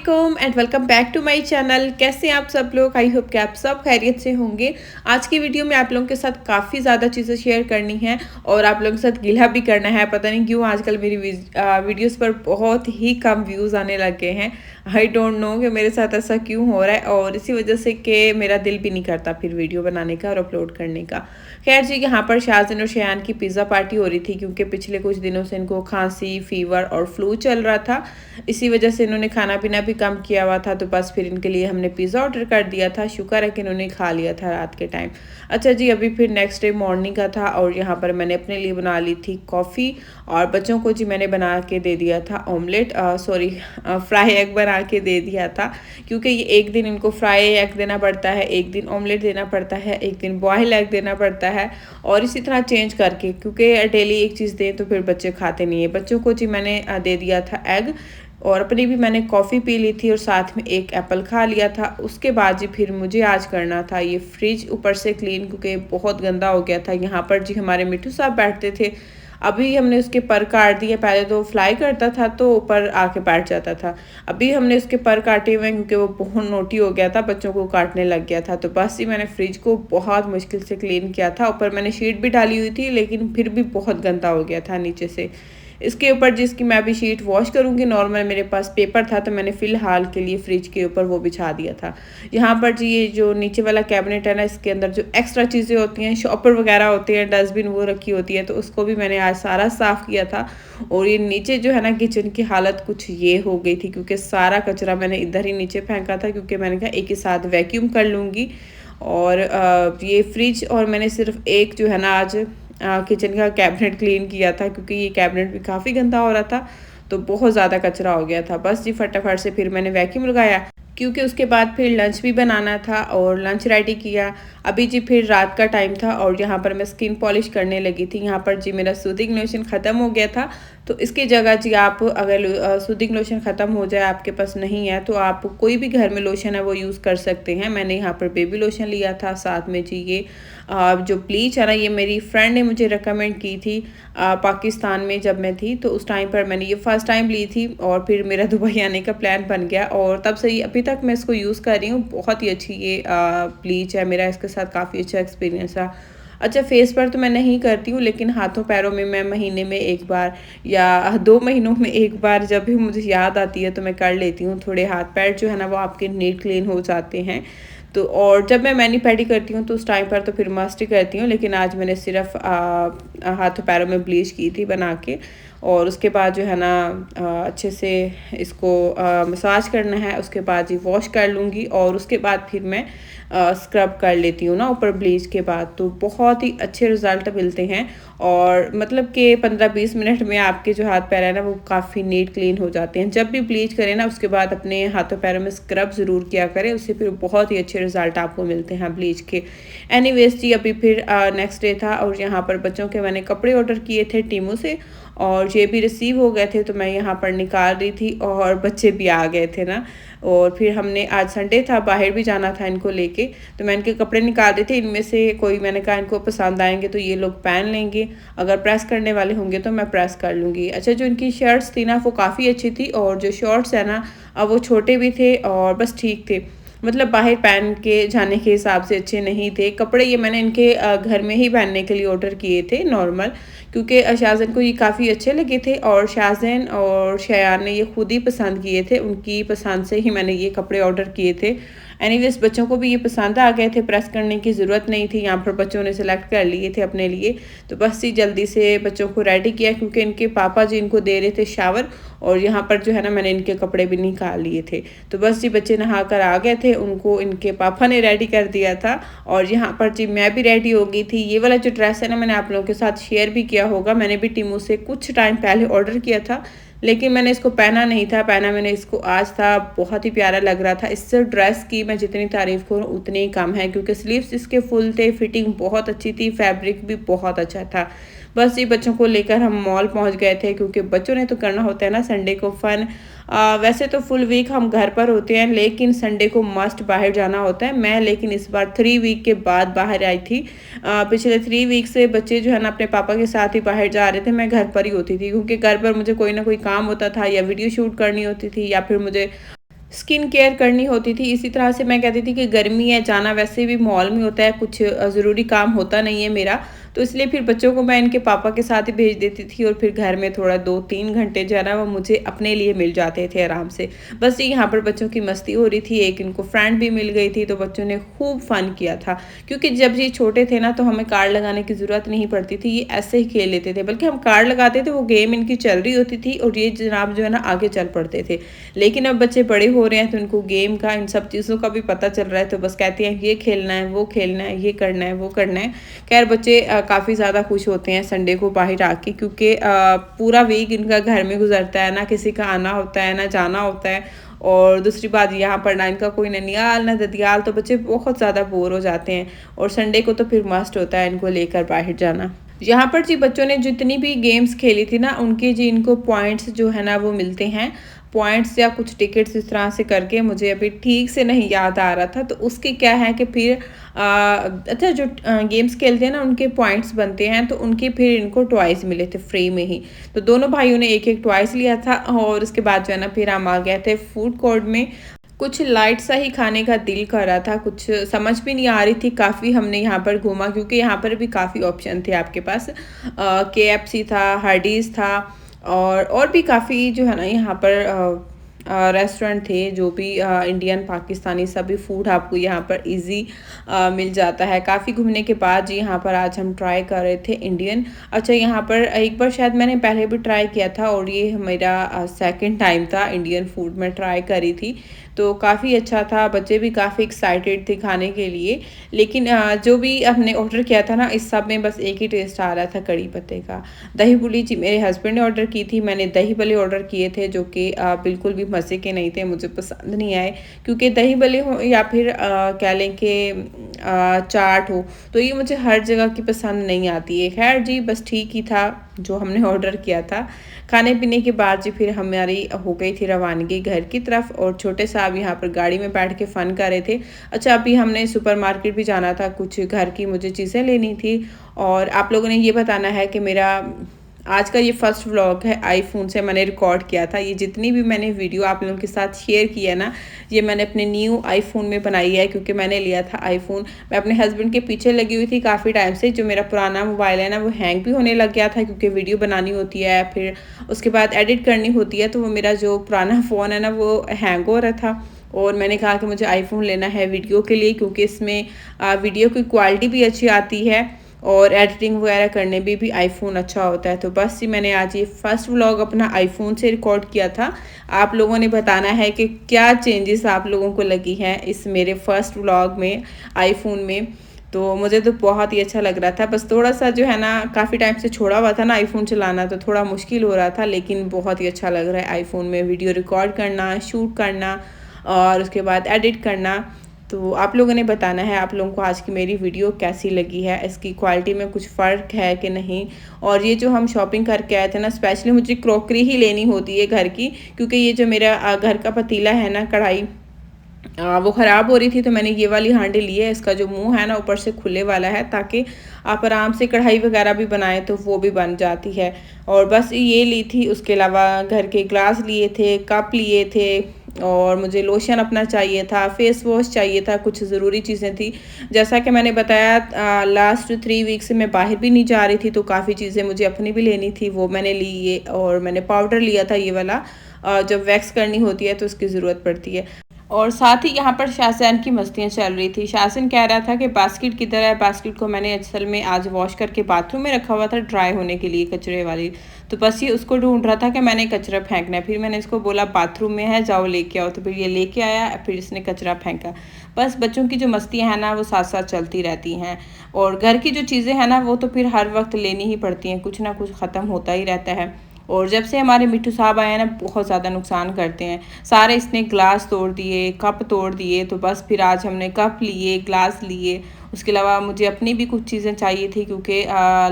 वालेकुम and welcome back to my channel. कैसे हैं आप सब लोग? आई होप कि आप सब खैरियत से होंगे। आज की वीडियो में आप लोगों के साथ काफ़ी ज़्यादा चीज़ें शेयर करनी है और आप लोगों के साथ गिला भी करना है। पता नहीं क्यों आजकल मेरी वीडियोस पर बहुत ही कम व्यूज़ आने लग गए हैं। आई डोंट नो कि मेरे साथ ऐसा क्यों हो रहा है और इसी वजह से कि मेरा दिल भी नहीं करता फिर वीडियो बनाने का और अपलोड करने का। खैर जी, यहाँ पर शाज़िन और शयान की पिज़्ज़ा पार्टी हो रही थी क्योंकि पिछले कुछ दिनों से इनको खांसी, फीवर और फ्लू चल रहा था। इसी वजह से इन्होंने खाना पीना भी कम किया हुआ था, तो बस फिर इनके लिए हमने पिज़्ज़ा ऑर्डर कर दिया था। शुक्र है कि इन्होंने खा लिया था रात के टाइम। अच्छा जी, अभी फिर नेक्स्ट डे मॉर्निंग का था और यहाँ पर मैंने अपने लिए बना ली थी कॉफ़ी और बच्चों को जी मैंने बना के दे दिया था ऑमलेट, फ्राई एग बना के दे दिया था क्योंकि ये एक दिन इनको फ्राई एग देना पड़ता है, एक दिन ऑमलेट देना पड़ता है, एक दिन बॉयल एग देना पड़ता है और इसी तरह चेंज करके, क्योंकि डेली एक चीज़ दें तो फिर बच्चे खाते नहीं है। बच्चों को जी मैंने दे दिया था एग और अपनी भी मैंने कॉफ़ी पी ली थी और साथ में एक एप्पल खा लिया था। उसके बाद जी फिर मुझे आज करना था ये फ्रिज ऊपर से क्लीन क्योंकि बहुत गंदा हो गया था। यहाँ पर जी हमारे मिट्टू साहब बैठते थे, अभी हमने उसके पर काट दिए। पहले तो फ्लाई करता था तो ऊपर आके बैठ जाता था, अभी हमने उसके पर काटे हुए हैं क्योंकि वो बहुत नोटी हो गया था, बच्चों को काटने लग गया था। तो बस ही मैंने फ्रिज को बहुत मुश्किल से क्लीन किया था। ऊपर मैंने शीट भी डाली हुई थी लेकिन फिर भी बहुत गंदा हो गया था नीचे से। इसके ऊपर जिसकी मैं अभी शीट वॉश करूँगी, नॉर्मल मेरे पास पेपर था तो मैंने फ़िलहाल के लिए फ्रिज के ऊपर वो बिछा दिया था। यहाँ पर जी ये जो नीचे वाला कैबिनेट है ना, इसके अंदर जो एक्स्ट्रा चीज़ें होती हैं, शॉपर वगैरह होते हैं, डस्टबिन वो रखी होती है, तो उसको भी मैंने आज सारा साफ़ किया था। और ये नीचे जो है ना किचन की हालत कुछ ये हो गई थी क्योंकि सारा कचरा मैंने इधर ही नीचे फेंका था क्योंकि मैंने कहा एक ही साथ वैक्यूम कर लूँगी। और ये फ्रिज और मैंने सिर्फ एक जो है ना आज किचन का कैबिनेट क्लीन किया था क्योंकि ये कैबिनेट भी काफ़ी गंदा हो रहा था, तो बहुत ज़्यादा कचरा हो गया था। बस जी फटाफट से फिर मैंने वैक्यूम लगाया क्योंकि उसके बाद फिर लंच भी बनाना था और लंच रेडी किया। अभी जी फिर रात का टाइम था और यहाँ पर मैं स्किन पॉलिश करने लगी थी। यहाँ पर जी मेरा सूदिंग लोशन ख़त्म हो गया था, तो इसकी जगह जी आप अगर सूदिंग लोशन ख़त्म हो जाए, आपके पास नहीं है, तो आप कोई भी घर में लोशन है वो यूज़ कर सकते हैं। मैंने यहाँ पर बेबी लोशन लिया था, साथ में जी ये जो ब्लीच है ना, ये मेरी फ्रेंड ने मुझे रिकमेंड की थी पाकिस्तान में जब मैं थी, तो उस टाइम पर मैंने ये फ़र्स्ट टाइम ली थी और फिर मेरा दुबई आने का प्लान बन गया और तब से अभी तक मैं इसको यूज़ कर रही हूँ। बहुत ही अच्छी ये ब्लीच है, मेरा इसके साथ काफ़ी अच्छा एक्सपीरियंस रहा। अच्छा, फेस पर तो मैं नहीं करती हूँ लेकिन हाथों पैरों में मैं महीने में एक बार या 2 महीनों में एक बार जब भी मुझे याद आती है तो मैं कर लेती हूँ। थोड़े हाथ पैर जो है ना वो आपके नीट क्लीन हो जाते हैं। तो और जब मैं मैनी पैडी करती हूँ तो उस टाइम पर तो फिर मस्ट ही करती हूँ, लेकिन आज मैंने सिर्फ हाथों पैरों में ब्लीच की थी बना के और उसके बाद जो है ना अच्छे से इसको मसाज करना है। उसके बाद जी वॉश कर लूँगी और उसके बाद फिर मैं स्क्रब कर लेती हूँ ना ऊपर ब्लीच के बाद, तो बहुत ही अच्छे रिज़ल्ट मिलते हैं और मतलब कि 15-20 मिनट में आपके जो हाथ पैर है ना वो काफ़ी नीट क्लीन हो जाते हैं। जब भी ब्लीच करें ना उसके बाद अपने हाथों पैरों में स्क्रब ज़रूर किया करें, उससे फिर बहुत ही अच्छे रिज़ल्ट आपको मिलते हैं ब्लीच के। एनीवेज़ जी अभी फिर नेक्स्ट डे था और यहाँ पर बच्चों के मैंने कपड़े ऑर्डर किए थे टीमू से और ये भी रिसीव हो गए थे, तो मैं यहाँ पर निकाल रही थी और बच्चे भी आ गए थे ना। और फिर हमने आज संडे था, बाहर भी जाना था इनको लेके, तो मैं इनके कपड़े निकाल रही थी। इनमें से कोई मैंने कहा इनको पसंद आएंगे तो ये लोग पहन लेंगे, अगर प्रेस करने वाले होंगे तो मैं प्रेस कर लूँगी। अच्छा, जो इनकी शर्ट्स थी ना वो काफ़ी अच्छी थी और जो शॉर्ट्स है ना अब वो छोटे भी थे और बस ठीक थे, मतलब बाहर पहन के जाने के हिसाब से अच्छे नहीं थे कपड़े। ये मैंने इनके घर में ही पहनने के लिए ऑर्डर किए थे नॉर्मल, क्योंकि शाहज़ैन को ये काफ़ी अच्छे लगे थे और शाहज़ैन और शयान ने ये खुद ही पसंद किए थे, उनकी पसंद से ही मैंने ये कपड़े ऑर्डर किए थे। एनीवेज़ बच्चों को भी ये पसंद आ गए थे, प्रेस करने की ज़रूरत नहीं थी, यहाँ पर बच्चों ने सेलेक्ट कर लिए थे अपने लिए। तो बस ही जल्दी से बच्चों को रेडी किया क्योंकि इनके पापा जी इनको दे रहे थे शावर और यहाँ पर जो है ना मैंने इनके कपड़े भी निकाल लिए थे। तो बस जी बच्चे नहा कर आ गए थे, उनको इनके पापा ने रेडी कर दिया था और यहाँ पर जी मैं भी रेडी हो गई थी। ये वाला जो ड्रेस है ना मैंने आप लोगों के साथ शेयर भी किया होगा, मैंने भी टीमू से कुछ टाइम पहले ऑर्डर किया था लेकिन मैंने इसको पहना नहीं था, पहना मैंने इसको आज था, बहुत ही प्यारा लग रहा था। इस ड्रेस की मैं जितनी तारीफ़ करूँ उतनी ही कम है क्योंकि स्लीव्स इसके फुल थे, फिटिंग बहुत अच्छी थी, फैब्रिक भी बहुत अच्छा था। बस ये बच्चों को लेकर हम मॉल पहुंच गए थे क्योंकि बच्चों ने तो करना होता है ना संडे को फ़न। वैसे तो फुल वीक हम घर पर होते हैं लेकिन संडे को मस्ट बाहर जाना होता है। मैं लेकिन इस बार 3 वीक के बाद बाहर आई थी। पिछले 3 वीक से बच्चे जो है ना अपने पापा के साथ ही बाहर जा रहे थे, मैं घर पर ही होती थी क्योंकि घर पर मुझे कोई ना कोई काम होता था या वीडियो शूट करनी होती थी या फिर मुझे स्किन केयर करनी होती थी। इसी तरह से मैं कहती थी कि गर्मी है, जाना वैसे भी मॉल में होता है, कुछ ज़रूरी काम होता नहीं है मेरा, तो इसलिए फिर बच्चों को मैं इनके पापा के साथ ही भेज देती थी और फिर घर में थोड़ा 2-3 घंटे जो है ना वो मुझे अपने लिए मिल जाते थे आराम से। बस ये यहाँ पर बच्चों की मस्ती हो रही थी, एक इनको फ्रेंड भी मिल गई थी, तो बच्चों ने खूब फ़न किया था। क्योंकि जब ये छोटे थे ना तो हमें कार्ड लगाने की ज़रूरत नहीं पड़ती थी, ये ऐसे ही खेल लेते थे, बल्कि हम कार्ड लगाते थे, वो गेम इनकी चल रही होती थी और ये जनाब जो है ना आगे चल पड़ते थे। लेकिन अब बच्चे बड़े हो रहे हैं तो उनको गेम का, इन सब चीज़ों का भी पता चल रहा है, तो बस कहते हैं ये खेलना है, वो खेलना है, ये करना है, वो करना है। खैर बच्चे काफ़ी ज़्यादा खुश होते हैं संडे को बाहर आके, क्योंकि पूरा वीक इनका घर में गुजरता है, ना किसी का आना होता है ना जाना होता है। और दूसरी बात यहाँ पर ना इनका कोई ननियाल ना ददियाल, तो बच्चे बहुत ज़्यादा बोर हो जाते हैं और संडे को तो फिर मस्ट होता है इनको लेकर बाहर जाना। यहाँ पर जी बच्चों ने जितनी भी गेम्स खेली थी ना उनके जी इनको पॉइंट्स जो है ना वो मिलते हैं। पॉइंट्स या कुछ टिकट्स इस तरह से करके, मुझे अभी ठीक से नहीं याद आ रहा था, तो उसके क्या है कि फिर अच्छा जो गेम्स खेलते हैं ना उनके पॉइंट्स बनते हैं, तो उनके फिर इनको टॉयज़ मिले थे फ्री में ही। तो दोनों भाइयों ने एक एक टॉयज़ लिया था और उसके बाद जो है ना फिर हम आ गए थे फूड कोर्ट में। कुछ लाइट सा ही खाने का दिल कर रहा था, कुछ समझ भी नहीं आ रही थी, काफ़ी हमने यहाँ पर घूमा क्योंकि यहाँ पर भी काफ़ी ऑप्शन थे आपके पास। KFC था, हार्डीज़ था और भी काफ़ी जो है ना यहाँ पर रेस्टोरेंट थे, जो भी इंडियन पाकिस्तानी सभी फूड आपको यहाँ पर इजी मिल जाता है। काफ़ी घूमने के बाद जी यहाँ पर आज हम ट्राई कर रहे थे इंडियन। अच्छा, यहाँ पर एक बार शायद मैंने पहले भी ट्राई किया था और ये मेरा सेकंड टाइम था इंडियन फूड में ट्राई करी थी, तो काफ़ी अच्छा था। बच्चे भी काफ़ी एक्साइटेड थे खाने के लिए। लेकिन जो भी हमने ऑर्डर किया था ना इस सब में बस एक ही टेस्ट आ रहा था, कड़ी पत्ते का। दही पुली जी मेरे हस्बैंड ने ऑर्डर की थी, मैंने दही भल्ले ऑर्डर किए थे जो कि बिल्कुल भी मज़े के नहीं थे, मुझे पसंद नहीं आए। क्योंकि दही भल्ले हो या फिर कह लें कि चाट हो, तो ये मुझे हर जगह की पसंद नहीं आती है। खैर जी बस ठीक ही था जो हमने ऑर्डर किया था। खाने पीने के बाद जी फिर हमारी हो गई थी रवानगी घर की तरफ और छोटे साहब यहाँ पर गाड़ी में बैठ के फ़न कर रहे थे। अच्छा, अभी हमने सुपरमार्केट भी जाना था, कुछ घर की मुझे चीज़ें लेनी थी। और आप लोगों ने ये बताना है कि मेरा आज का ये फर्स्ट व्लॉग है, आईफोन से मैंने रिकॉर्ड किया था। ये जितनी भी मैंने वीडियो आप लोगों के साथ शेयर की है ना, ये मैंने अपने न्यू आईफोन में बनाई है, क्योंकि मैंने लिया था आईफोन। मैं अपने हस्बैंड के पीछे लगी हुई थी काफ़ी टाइम से। जो मेरा पुराना मोबाइल है ना वो हैंग भी होने लग गया था, क्योंकि वीडियो बनानी होती है फिर उसके बाद एडिट करनी होती है, तो वो मेरा जो पुराना फ़ोन है ना वो हैंग हो रहा था। और मैंने कहा कि मुझे आईफोन लेना है वीडियो के लिए, क्योंकि इसमें वीडियो की क्वालिटी भी अच्छी आती है और एडिटिंग वगैरह करने में भी आईफोन अच्छा होता है। तो बस ही मैंने आज ये फर्स्ट व्लॉग अपना आईफोन से रिकॉर्ड किया था। आप लोगों ने बताना है कि क्या चेंजेस आप लोगों को लगी हैं इस मेरे फर्स्ट व्लॉग में आईफोन में। तो मुझे तो बहुत ही अच्छा लग रहा था। बस थोड़ा सा जो है ना काफ़ी टाइम से छोड़ा हुआ था ना आईफोन चलाना, तो थोड़ा मुश्किल हो रहा था, लेकिन बहुत ही अच्छा लग रहा है आईफोन में वीडियो रिकॉर्ड करना, शूट करना और उसके बाद एडिट करना। तो आप लोगों ने बताना है आप लोगों को आज की मेरी वीडियो कैसी लगी है, इसकी क्वालिटी में कुछ फ़र्क है कि नहीं। और ये जो हम शॉपिंग करके आए थे ना, स्पेशली मुझे क्रॉकरी ही लेनी होती है घर की, क्योंकि ये जो मेरा घर का पतीला है ना, कढ़ाई, वो ख़राब हो रही थी, तो मैंने ये वाली हांडी ली है। इसका जो मुंह है ना ऊपर से खुले वाला है, ताकि आप आराम से कढ़ाई वगैरह भी बनाएं तो वो भी बन जाती है। और बस ये ली थी, उसके अलावा घर के ग्लास लिए थे, कप लिए थे और मुझे लोशन अपना चाहिए था, फेस वॉश चाहिए था, कुछ ज़रूरी चीज़ें थी। जैसा कि मैंने बताया लास्ट 3 वीक से मैं बाहर भी नहीं जा रही थी, तो काफ़ी चीज़ें मुझे अपनी भी लेनी थी, वो मैंने ली। ये और मैंने पाउडर लिया था ये वाला, जब वैक्स करनी होती है तो उसकी ज़रूरत पड़ती है। और साथ ही यहाँ पर शाहज़ैन की मस्तियाँ चल रही थी। शाहज़ैन कह रहा था कि बास्केट किधर है। बास्केट को मैंने असल में आज वॉश करके बाथरूम में रखा हुआ था ड्राई होने के लिए, कचरे वाली। तो बस ये उसको ढूंढ रहा था कि मैंने कचरा फेंकना है। फिर मैंने इसको बोला बाथरूम में है, जाओ लेके आओ। तो फिर ये लेके आया, फिर इसने कचरा फेंका। बस बच्चों की जो मस्तियाँ हैं ना वो साथ साथ चलती रहती हैं। और घर की जो चीज़ें हैं ना वो तो फिर हर वक्त लेनी ही पड़ती हैं, कुछ ना कुछ ख़त्म होता ही रहता है। और जब से हमारे मिट्टू साहब आए हैं ना, बहुत ज़्यादा नुकसान करते हैं। सारे इसने ग्लास तोड़ दिए, कप तोड़ दिए। तो बस फिर आज हमने कप लिए, ग्लास लिए। उसके अलावा मुझे अपनी भी कुछ चीज़ें चाहिए थी, क्योंकि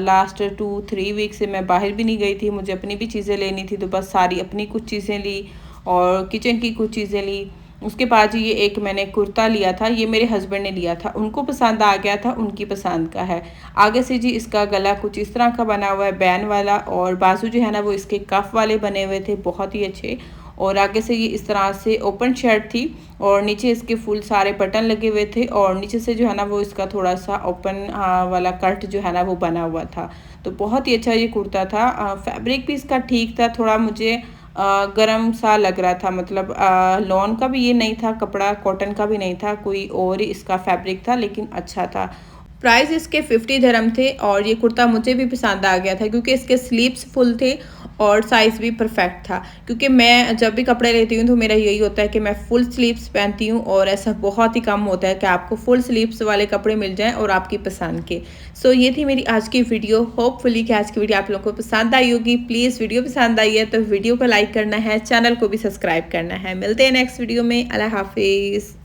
लास्ट 2-3 वीक से मैं बाहर भी नहीं गई थी, मुझे अपनी भी चीज़ें लेनी थी। तो बस सारी अपनी कुछ चीज़ें ली और किचन की कुछ चीज़ें ली। उसके बाद ये एक मैंने कुर्ता लिया था, ये मेरे हस्बैंड ने लिया था, उनको पसंद आ गया था, उनकी पसंद का है। आगे से जी इसका गला कुछ इस तरह का बना हुआ है, बैन वाला, और बाजू जो है ना वो इसके कफ वाले बने हुए थे, बहुत ही अच्छे। और आगे से ये इस तरह से ओपन शर्ट थी और नीचे इसके फुल सारे बटन लगे हुए थे और नीचे से जो है ना वो इसका थोड़ा सा ओपन वाला कट जो है ना वो बना हुआ था। तो बहुत ही अच्छा ये कुर्ता था। फैब्रिक भी इसका ठीक था, थोड़ा मुझे गरम सा लग रहा था, मतलब लॉन का भी ये नहीं था कपड़ा, कॉटन का भी नहीं था, कोई और ही इसका फैब्रिक था, लेकिन अच्छा था। प्राइस इसके 50 दिरहम थे और ये कुर्ता मुझे भी पसंद आ गया था क्योंकि इसके स्लीव्स फुल थे और साइज़ भी परफेक्ट था। क्योंकि मैं जब भी कपड़े लेती हूँ तो मेरा यही होता है कि मैं फुल स्लीव्स पहनती हूँ और ऐसा बहुत ही कम होता है कि आपको फुल स्लीव्स वाले कपड़े मिल जाएं और आपकी पसंद के। सो ये थी मेरी आज की वीडियो। होपफुली कि आज की वीडियो आप लोगों को पसंद आई होगी। प्लीज़ वीडियो पसंद आई है तो वीडियो को लाइक करना है, चैनल को भी सब्सक्राइब करना है। मिलते हैं नेक्स्ट वीडियो में। अल्लाह हाफिज़।